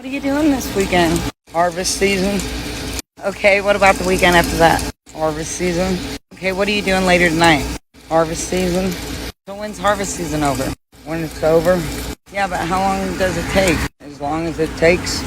What are you doing this weekend? Harvest season? Okay, what about the weekend after that? Harvest season? Okay, what are you doing later tonight? Harvest season? So when's harvest season over? When it's over? Yeah, but how long does it take? As long as it takes.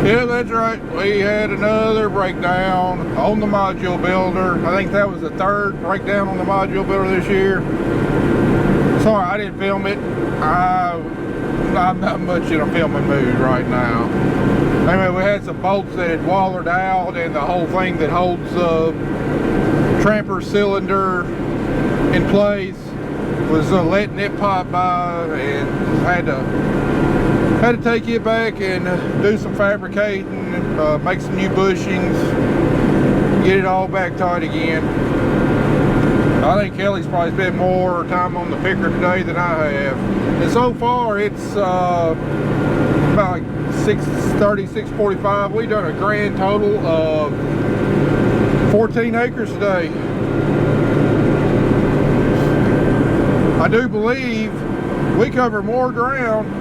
Yeah, that's right. We had another breakdown on the module builder. I think that was the third breakdown on the module builder this year. Sorry, I didn't film it. I'm not much in a filming mood right now. Anyway, we had some bolts that had wallered out, and the whole thing that holds the tramper cylinder in place was letting it pop by, and had to take it back and do some fabricating, make some new bushings, get it all back tight again. I think Kelly's probably spent more time on the picker today than I have. And so far it's about like 6:30, 6:45. We've done a grand total of 14 acres today. I do believe we cover more ground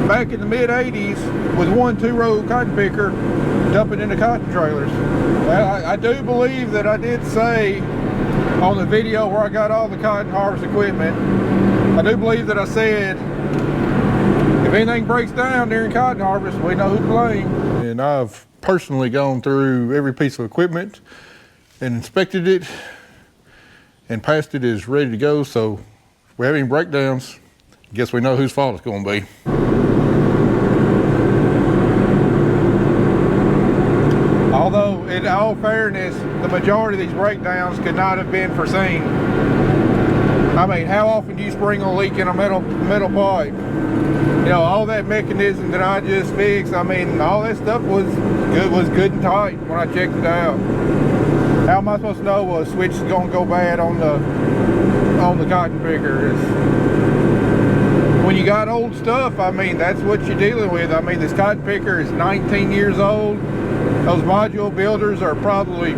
back in the mid-80s with one 2-row cotton picker dumping into cotton trailers. I do believe that I did say on the video where I got all the cotton harvest equipment, I do believe that I said if anything breaks down during cotton harvest, we know who to blame. And I've personally gone through every piece of equipment and inspected it and passed it as ready to go. So if we have any breakdowns, I guess we know whose fault it's going to be. Although, in all fairness, the majority of these breakdowns could not have been foreseen. I mean, how often do you spring a leak in a metal pipe? You know, all that mechanism that I just fixed, I mean, all that stuff was good and tight when I checked it out. How am I supposed to know a switch is going to go bad on the cotton picker? When you got old stuff, I mean, that's what you're dealing with. I mean, this cotton picker is 19 years old. Those module builders are probably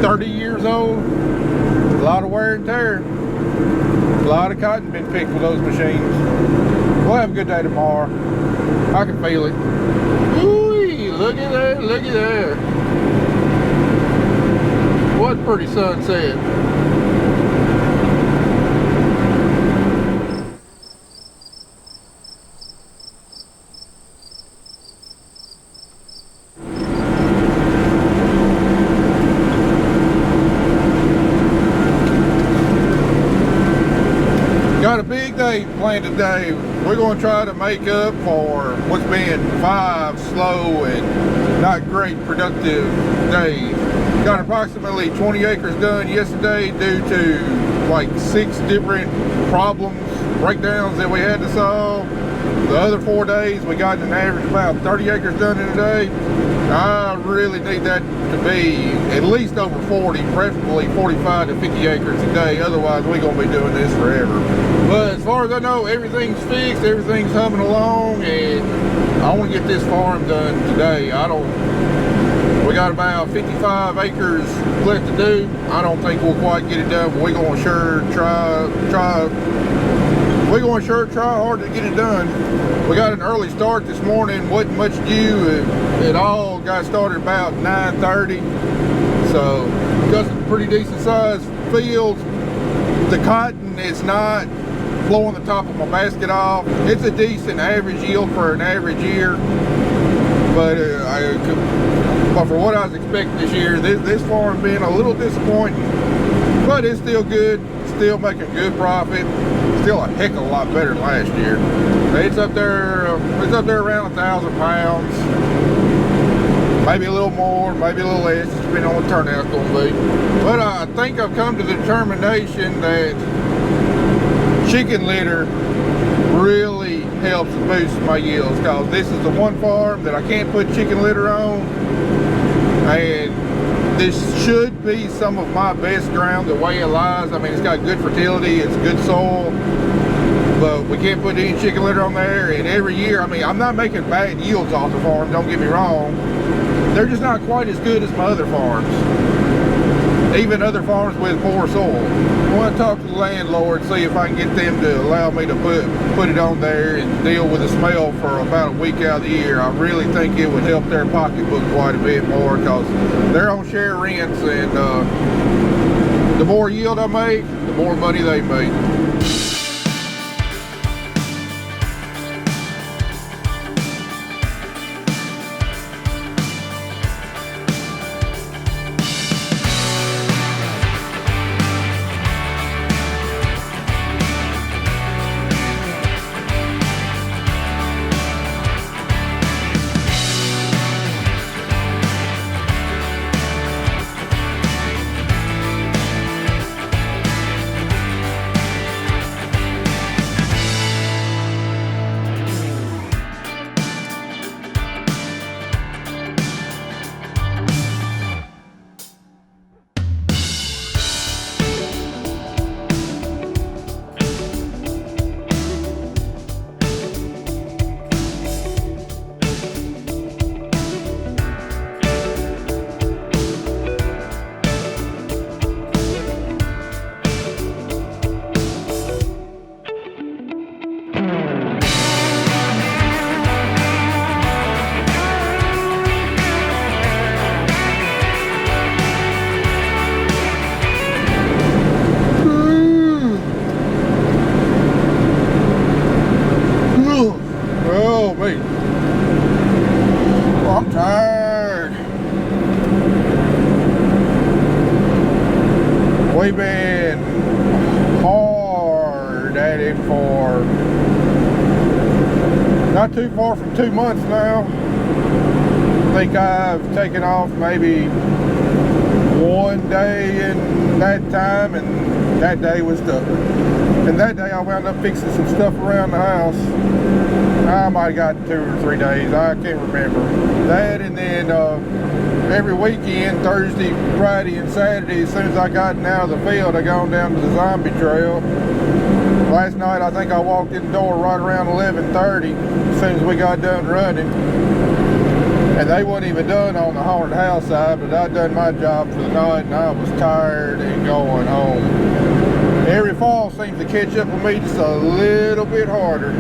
30 years old. A lot of wear and tear. A lot of cotton been picked with those machines. We'll have a good day tomorrow. I can feel it. Ooh, look at that, look at that. What a pretty sunset. Got a big day planned today. We're going to try to make up for what's been 5 slow and not great productive days. Got approximately 20 acres done yesterday due to like 6 different problems, breakdowns that we had to solve. The other 4 days we got an average about 30 acres done in a day. I really need that to be at least over 40, preferably 45 to 50 acres a day. Otherwise, we're going to be doing this forever. But as far as I know, everything's fixed, everything's humming along, and I want to get this farm done today. We got about 55 acres left to do. I don't think we'll quite get it done, but we're going to sure try. We're going to sure try hard to get it done. We got an early start this morning, wasn't much due at all. Got started about 9:30. So got some pretty decent sized fields. The cotton is not blowing the top of my basket off. It's a decent average yield for an average year. But for what I was expecting this year, this farm being a little disappointing. But it's still good, still making good profit. Still a heck of a lot better than last year. It's up there around 1,000 pounds. Maybe a little more, maybe a little less, depending on what the turnout's going to be. But I think I've come to the determination that chicken litter really helps boost my yields, because this is the one farm that I can't put chicken litter on, and this should be some of my best ground the way it lies. I mean, it's got good fertility, it's good soil, but we can't put any chicken litter on there. And every year, I mean, I'm not making bad yields off the farm, don't get me wrong. They're just not quite as good as my other farms, even other farms with poor soil. I want to talk to the landlord, see if I can get them to allow me to put it on there and deal with the smell for about a week out of the year. I really think it would help their pocketbook quite a bit more, because they're on share rents, and the more yield I make, the more money they make. I'm tired. We've been hard at it for not too far from 2 months now. I think I've taken off maybe one day in that time, and that day was and that day I wound up fixing some stuff around the house. I might have got 2 or 3 days, I can't remember. That, and then every weekend, Thursday, Friday, and Saturday, as soon as I got out of the field, I gone down to the zombie trail. Last night, I think I walked in the door right around 11:30, as soon as we got done running. And they wasn't even done on the haunted house side, but I done my job for the night, and I was tired and going home. Every fall seems to catch up with me just a little bit harder.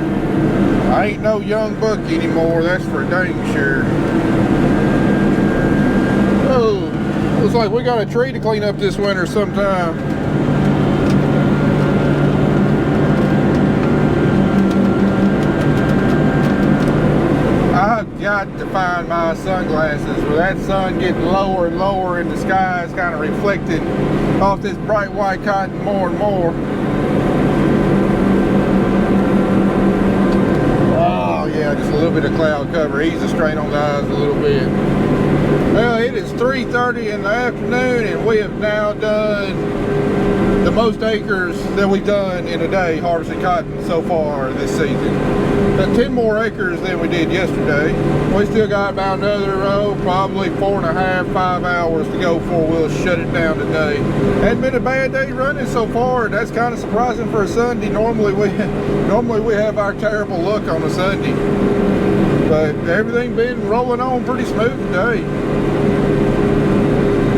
I ain't no young buck anymore, that's for dang sure. Oh, looks like we got a tree to clean up this winter sometime. I've got to find my sunglasses. With that sun getting lower and lower in the sky, it's kind of reflecting off this bright white cotton more and more. Yeah, just a little bit of cloud cover, ease the strain on the eyes a little bit. Well, it is 3:30 in the afternoon, and we have now done the most acres that we've done in a day harvesting cotton so far this season. About 10 more acres than we did yesterday. We still got about another, probably 4.5, 5 hours to go before we'll shut it down today. Hadn't been a bad day running so far. That's kind of surprising for a Sunday. Normally we have our terrible luck on a Sunday, but everything been rolling on pretty smooth today.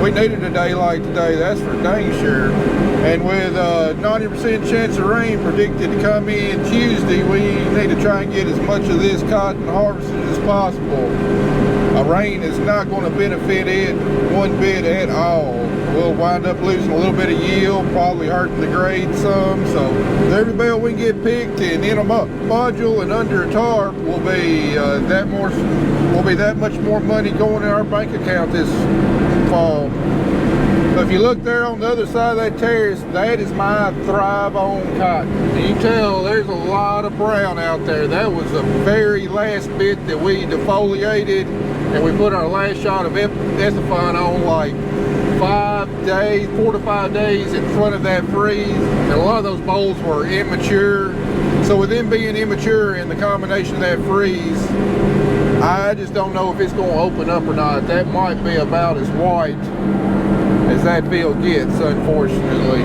We needed a day like today, that's for dang sure. And with 90% chance of rain predicted to come in Tuesday, we need to try and get as much of this cotton harvested as possible. Rain is not going to benefit it one bit at all. We'll wind up losing a little bit of yield, probably hurting the grade some. So every bale we can get picked and in a module and under a tarp will be that much more money going in our bank account this fall. So if you look there on the other side of that terrace, that is my Thrive On cotton. And you can tell there's a lot of brown out there. That was the very last bit that we defoliated and we put our last shot of Defoliation on like 4 to 5 days in front of that freeze, and a lot of those bolls were immature. So with them being immature and the combination of that freeze, I just don't know if it's going to open up or not. That might be about as white as that field gets, unfortunately.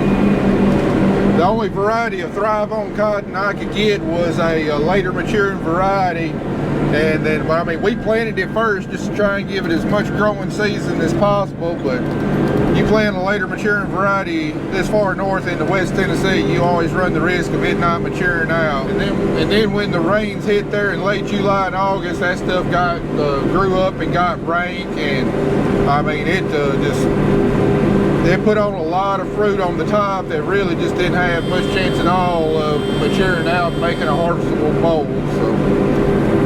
The only variety of Thrive On cotton I could get was a later maturing variety. And then, I mean, we planted it first just to try and give it as much growing season as possible. But you plant a later maturing variety this far north into West Tennessee, you always run the risk of it not maturing out. And then when the rains hit there in late July and August, that stuff got grew up and got rank, and I mean, it put on a lot of fruit on the top that really just didn't have much chance at all of maturing out and making a harvestable bowl. So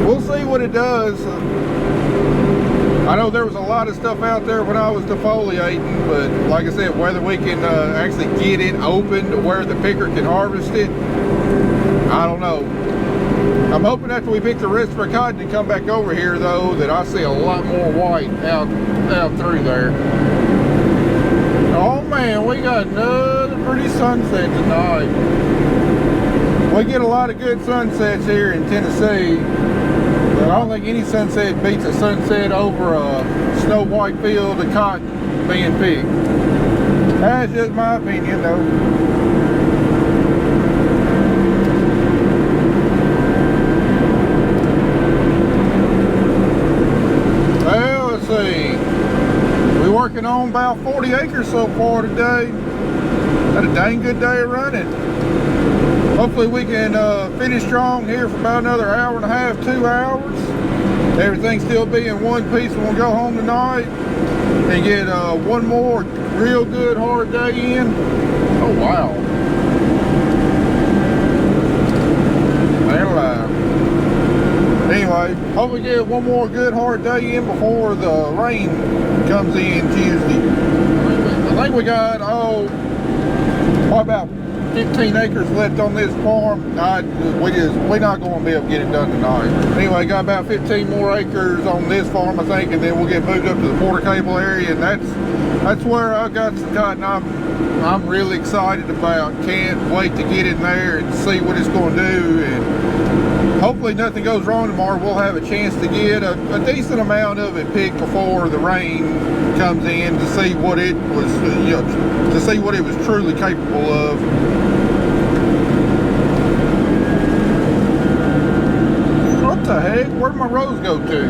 we'll see what it does. I know there was a lot of stuff out there when I was defoliating, but like I said, whether we can actually get it open to where the picker can harvest it, I don't know. I'm hoping after we pick the rest of our cotton and come back over here, though, that I see a lot more white out through there. Oh man, we got another pretty sunset tonight. We get a lot of good sunsets here in Tennessee, but I don't think any sunset beats a sunset over a snow white field of cotton being picked. That's just my opinion, though. Well, let's see. We're working on about 40 acres so far today. Had a dang good day of running. Hopefully we can finish strong here for about another hour and a half, 2 hours. Everything still be in one piece, and we'll go home tonight and get one more real good hard day in. Oh wow. Anyway, hope we get one more good hard day in before the rain comes in Tuesday. I think we got, probably about 15 acres left on this farm. We're not going to be able to get it done tonight. Anyway, got about 15 more acres on this farm, I think, and then we'll get moved up to the border cable area, and that's where I got some cotton I'm really excited about. Can't wait to get in there and see what it's going to do, and hopefully nothing goes wrong tomorrow. We'll have a chance to get a decent amount of it picked before the rain comes in to see what it was, to see what it was truly capable of. What the heck? Where'd my rows go to?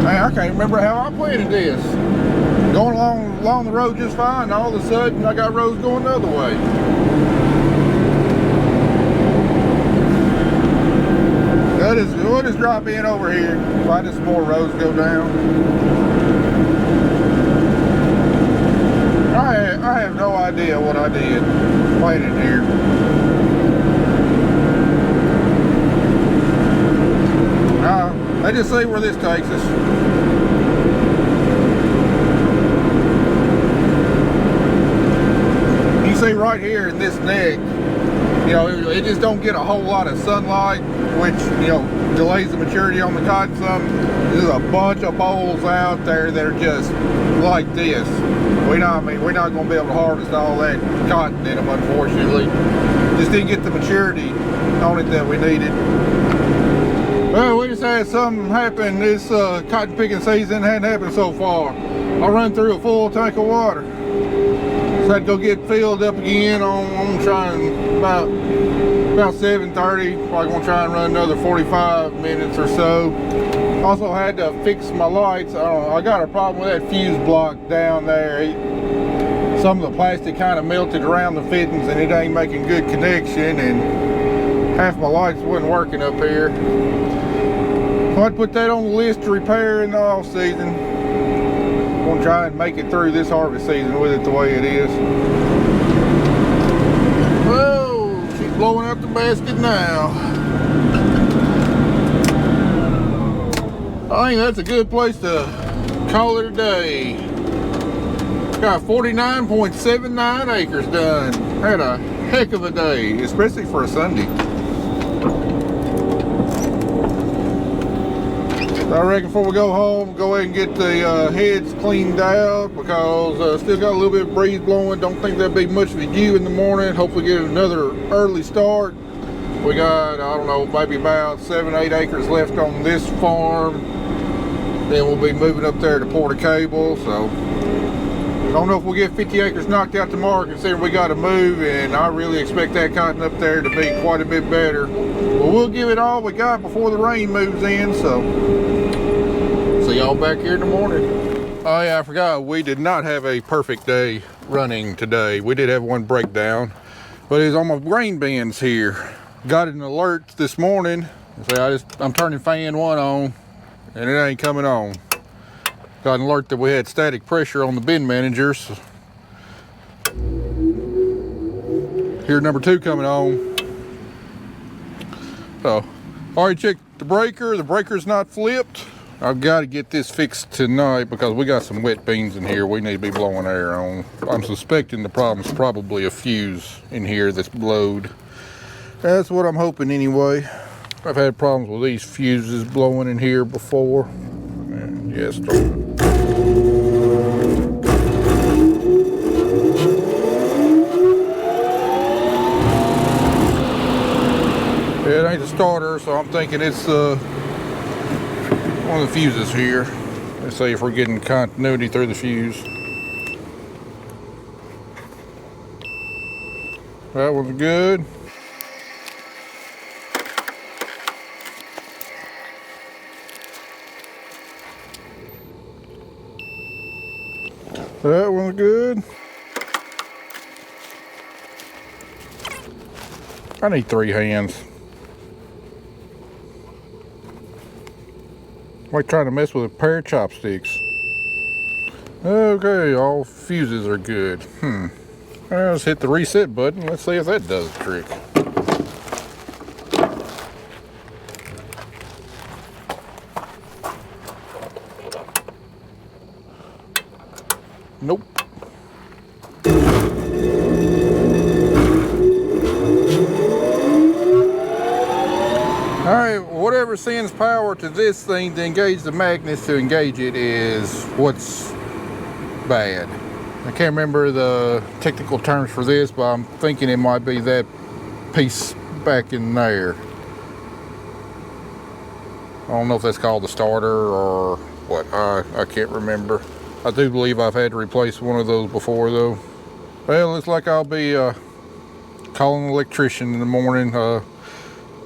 Man, I can't remember how I planted this. Going along the road just fine, and all of a sudden I got rows going the other way. We'll just drop in over here, find some more rows go down. I have no idea what I did planting here. Let's just see where this takes us. You see right here in this neck, it just don't get a whole lot of sunlight, which, delays the maturity on the cotton some. There's a bunch of bolls out there that are just like this. We're not going to be able to harvest all that cotton in them, unfortunately. Just didn't get the maturity on it that we needed. Well, we just had something happen this cotton picking season. Hadn't happened so far. I run through a full tank of water. So I had to go get filled up again. I'm trying about 7:30. Probably gonna try and run another 45 minutes or so. Also had to fix my lights. I got a problem with that fuse block down there. Some of the plastic kind of melted around the fittings, and it ain't making good connection, and half my lights wasn't working up here. So I'd put that on the list to repair in the off season. I'm gonna try and make it through this harvest season with it the way it is. Whoa, she's blowing up the basket now. I think that's a good place to call it a day. Got 49.79 acres done. Had a heck of a day, especially for a Sunday. So I reckon before we go home, go ahead and get the heads cleaned out, because still got a little bit of breeze blowing. Don't think there'll be much of a view in the morning. Hopefully get another early start. We got, I don't know, maybe about 7-8 acres left on this farm. Then we'll be moving up there to Porter Cable. So I don't know if we'll get 50 acres knocked out tomorrow, considering we got to move, and I really expect that cotton up there to be quite a bit better. But we'll give it all we got before the rain moves in. So see y'all back here in the morning. Oh yeah, I forgot, we did not have a perfect day running today. We did have one breakdown, but it was on my grain bins here. Got an alert this morning. So I'm turning fan 1 on and it ain't coming on. Got an alert that we had static pressure on the bin managers. Here number 2 coming on. So already checked the breaker. The breaker's not flipped. I've got to get this fixed tonight because we got some wet beans in here we need to be blowing air on. I'm suspecting the problem's probably a fuse in here that's blowed. That's what I'm hoping anyway. I've had problems with these fuses blowing in here before. And yes, it ain't the starter, so I'm thinking it's one of the fuses here. Let's see if we're getting continuity through the fuse. That one's good. That one's good. I need 3 hands. Like trying to mess with a pair of chopsticks. Okay, all fuses are good. Let's hit the reset button. Let's see if that does the trick. Nope. Alright, whatever sends power to this thing to engage the magnets to engage it is what's bad. I can't remember the technical terms for this, but I'm thinking it might be that piece back in there. I don't know if that's called the starter or what. I can't remember. I do believe I've had to replace one of those before though. Well, looks like I'll be calling an electrician in the morning.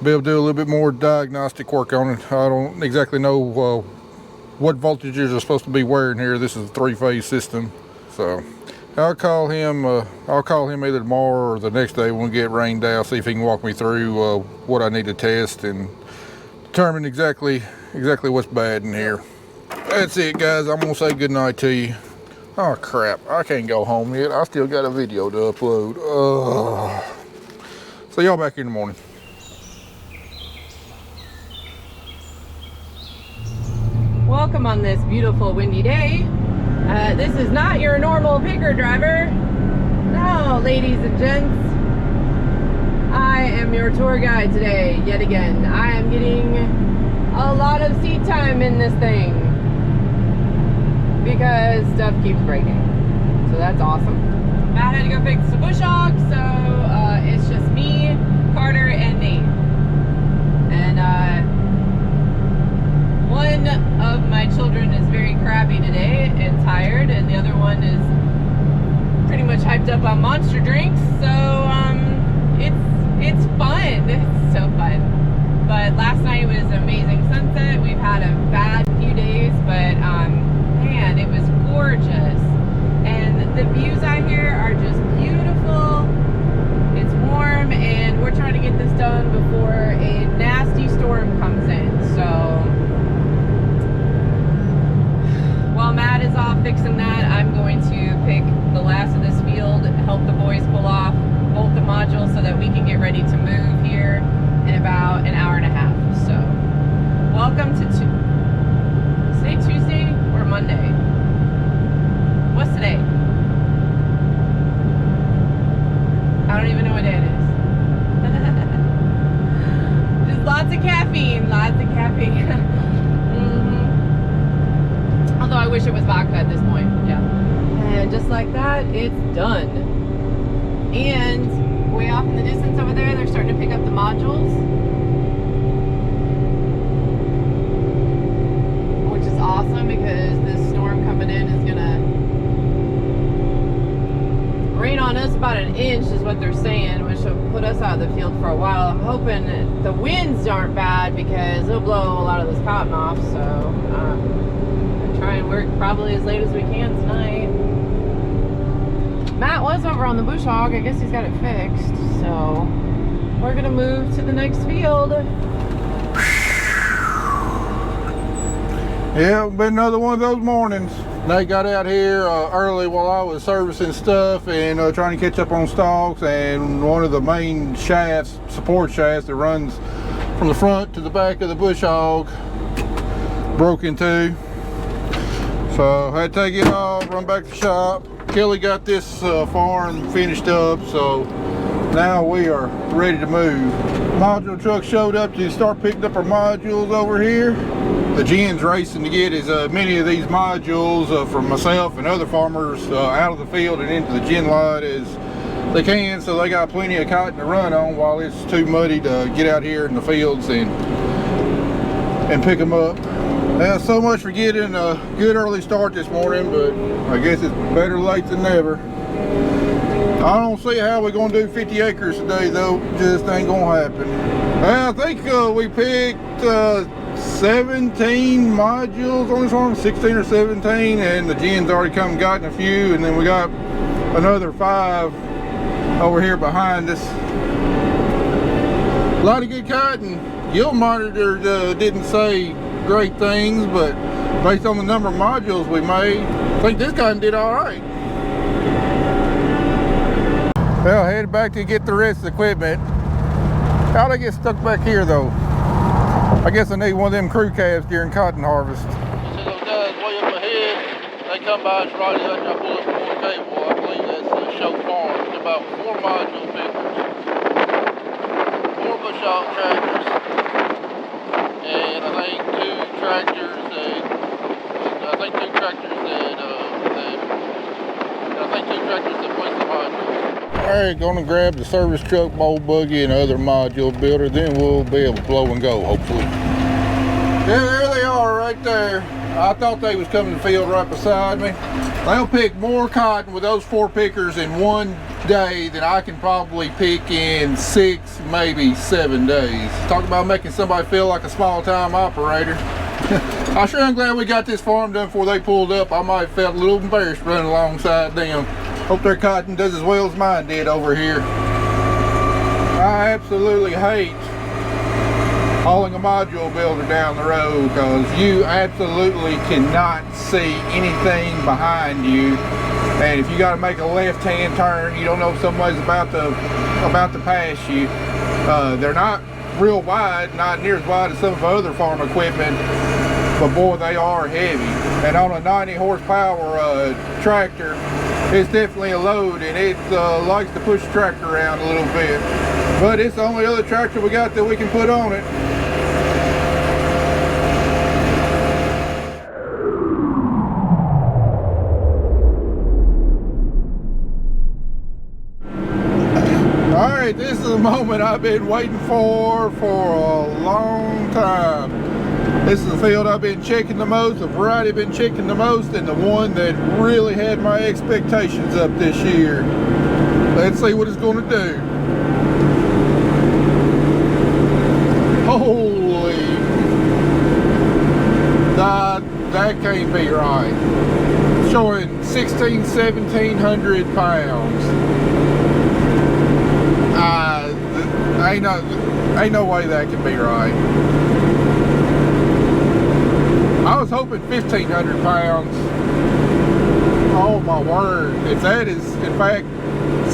Be able to do a little bit more diagnostic work on it. I don't exactly know what voltages are supposed to be wearing here. This is a 3-phase system. So I'll call him either tomorrow or the next day when we get rained out, see if he can walk me through what I need to test and determine exactly what's bad in here. That's it, guys. I'm gonna say good night to you. Oh crap, I can't go home yet. I still got a video to upload. So y'all back here in the morning. Welcome on this beautiful windy day. This is not your normal picker driver. No, ladies and gents. I am your tour guide today, yet again. I am getting a lot of seat time in this thing because stuff keeps breaking. So that's awesome. Matt had to go fix the bush hog, so it's just me, Carter, and Nate. And one of my children is very crabby today and tired, and the other one is pretty much hyped up on monster drinks. So it's fun. It's so fun. But last night was an amazing sunset. We've had a bad few days, but man, it was gorgeous. And the views out here are just beautiful. It's warm, and we're trying to get this done before a nasty storm comes in. So while Matt is off fixing that, I'm going to pick the last of this field, help the boys pull off, bolt the module so that we can get ready to move here in about an hour and a half. So welcome to today, Tuesday or Monday? What's today? I don't even know what day it is. Just lots of caffeine, lots of caffeine. Although I wish it was vodka at this point. Yeah. And just like that, it's done. And way off in the distance over there, they're starting to pick up the modules, which is awesome because this storm coming in is gonna rain on us about an inch is what they're saying, which will put us out of the field for a while. I'm hoping the winds aren't bad because it'll blow a lot of this cotton off, so I'll try and work probably as late as we can tonight. Matt was over on the bush hog. I guess he's got it fixed, so we're gonna move to the next field. Yeah, it's been another one of those mornings. They got out here early while I was servicing stuff and trying to catch up on stalks, and one of the main shafts, support shafts that runs from the front to the back of the bush hog, broke in two. So I had to take it off, run back to the shop. Kelly got this farm finished up, so now we are ready to move. Module truck showed up to start picking up our modules over here. The gen's racing to get as many of these modules from myself and other farmers out of the field and into the gen lot as they can, so they got plenty of cotton to run on while it's too muddy to get out here in the fields and pick them up. So much for getting a good early start this morning, but I guess it's better late than never. I don't see how we're going to do 50 acres today, though. Just ain't going to happen. I think we picked 17 modules on this farm, 16 or 17, and the gen's already come and gotten a few, and then we got another 5 over here behind us. A lot of good cotton. Yield monitor didn't say great things, but based on the number of modules we made, I think this cotton did all right. Well, headed back to get the rest of the equipment. How'd I get stuck back here though? I guess I need one of them crew cabs during cotton harvest. You see those guys way up ahead? They come by us right out there, pull up one cable. I believe that's Show Farms. They're about 4 module pickers, 4 bush hog tractors, and I think 2 tractors that place the modules. Alright, gonna grab the service truck, mold buggy, and other module builder, then we'll be able to blow and go, hopefully. Yeah, there they are right there. I thought they was coming to the field right beside me. They'll pick more cotton with those 4 pickers in one day than I can probably pick in 6, maybe 7 days. Talk about making somebody feel like a small-time operator. I sure am glad we got this farm done before they pulled up. I might have felt a little embarrassed running alongside them. Hope their cotton does as well as mine did over here. I absolutely hate hauling a module builder down the road because you absolutely cannot see anything behind you. And if you got to make a left-hand turn, you don't know if somebody's about to pass you. They're not real wide, not near as wide as some of the other farm equipment, but boy, they are heavy. And on a 90 horsepower tractor, it's definitely a load, and it likes to push the tractor around a little bit. But it's the only other tractor we got that we can put on it. Alright, this is the moment I've been waiting for a long time. This is the field I've been checking the most, the variety I've been checking the most, and the one that really had my expectations up this year. Let's see what it's going to do. Holy, that can't be right. Showing 1,700 pounds. Ain't no way that can be right. I was hoping 1,500 pounds. Oh my word. If that is in fact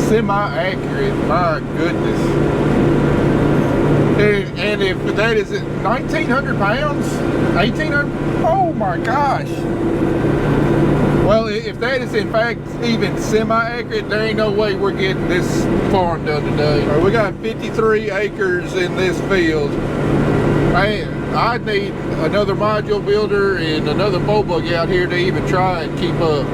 semi-accurate, my goodness. And if that is 1,900 pounds, 1,800, oh my gosh. Well, if that is in fact even semi-accurate, there ain't no way we're getting this farm done today. We got 53 acres in this field. Man, I need another module builder and another bull buggy out here to even try and keep up.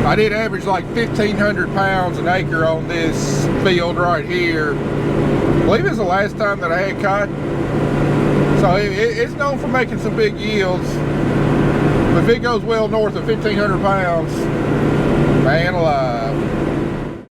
I did average like 1,500 pounds an acre on this field right here. I believe it's the last time that I had cotton. So it's known for making some big yields. But if it goes well north of 1,500 pounds, man alive.